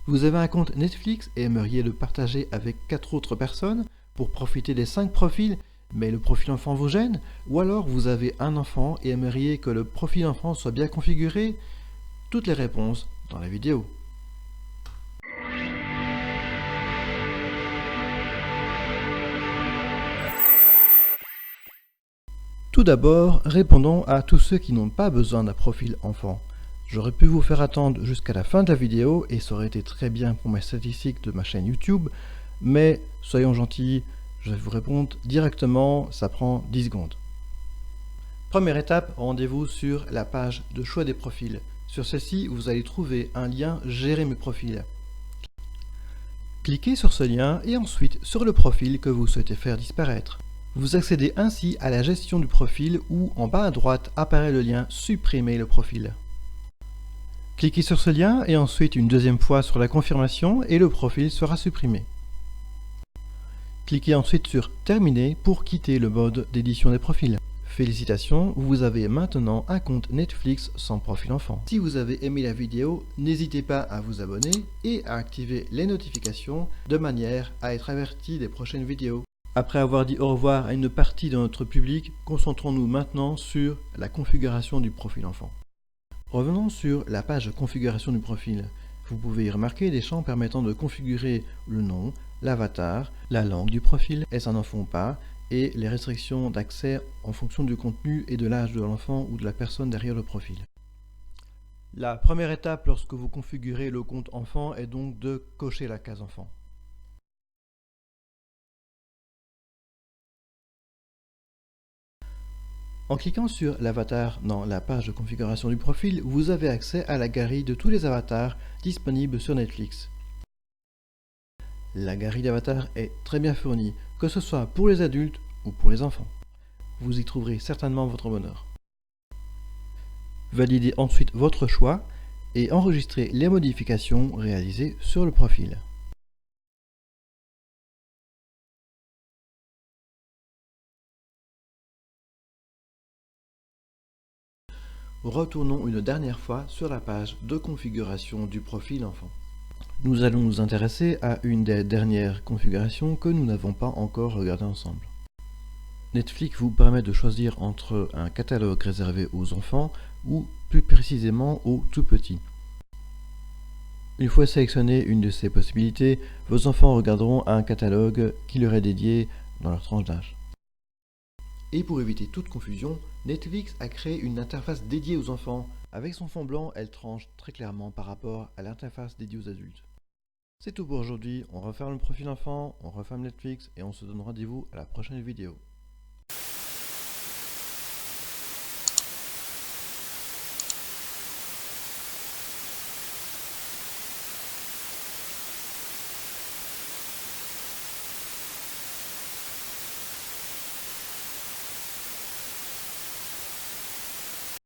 Vous avez un compte Netflix et aimeriez le partager avec 4 autres personnes pour profiter des 5 profils, mais le profil enfant vous gêne? Ou alors vous avez un enfant et aimeriez que le profil enfant soit bien configuré? Toutes les réponses dans la vidéo. Tout d'abord, répondons à tous ceux qui n'ont pas besoin d'un profil enfant. J'aurais pu vous faire attendre jusqu'à la fin de la vidéo et ça aurait été très bien pour mes statistiques de ma chaîne YouTube, mais soyons gentils, je vais vous répondre directement, ça prend 10 secondes. Première étape, rendez-vous sur la page de choix des profils. Sur celle-ci, vous allez trouver un lien Gérer mes profils. Cliquez sur ce lien et ensuite sur le profil que vous souhaitez faire disparaître. Vous accédez ainsi à la gestion du profil où en bas à droite apparaît le lien Supprimer le profil. Cliquez sur ce lien et ensuite une deuxième fois sur la confirmation et le profil sera supprimé. Cliquez ensuite sur Terminer pour quitter le mode d'édition des profils. Félicitations, vous avez maintenant un compte Netflix sans profil enfant. Si vous avez aimé la vidéo, n'hésitez pas à vous abonner et à activer les notifications de manière à être averti des prochaines vidéos. Après avoir dit au revoir à une partie de notre public, concentrons-nous maintenant sur la configuration du profil enfant. Revenons sur la page de configuration du profil. Vous pouvez y remarquer des champs permettant de configurer le nom, l'avatar, la langue du profil, est-ce un enfant ou pas, et les restrictions d'accès en fonction du contenu et de l'âge de l'enfant ou de la personne derrière le profil. La première étape lorsque vous configurez le compte enfant est donc de cocher la case enfant. En cliquant sur l'avatar dans la page de configuration du profil, vous avez accès à la galerie de tous les avatars disponibles sur Netflix. La galerie d'avatars est très bien fournie, que ce soit pour les adultes ou pour les enfants. Vous y trouverez certainement votre bonheur. Validez ensuite votre choix et enregistrez les modifications réalisées sur le profil. Retournons une dernière fois sur la page de configuration du profil enfant. Nous allons nous intéresser à une des dernières configurations que nous n'avons pas encore regardées ensemble. Netflix vous permet de choisir entre un catalogue réservé aux enfants ou plus précisément aux tout petits. Une fois sélectionné une de ces possibilités, vos enfants regarderont un catalogue qui leur est dédié dans leur tranche d'âge. Et pour éviter toute confusion, Netflix a créé une interface dédiée aux enfants. Avec son fond blanc, elle tranche très clairement par rapport à l'interface dédiée aux adultes. C'est tout pour aujourd'hui, on referme le profil enfant, on referme Netflix et on se donne rendez-vous à la prochaine vidéo.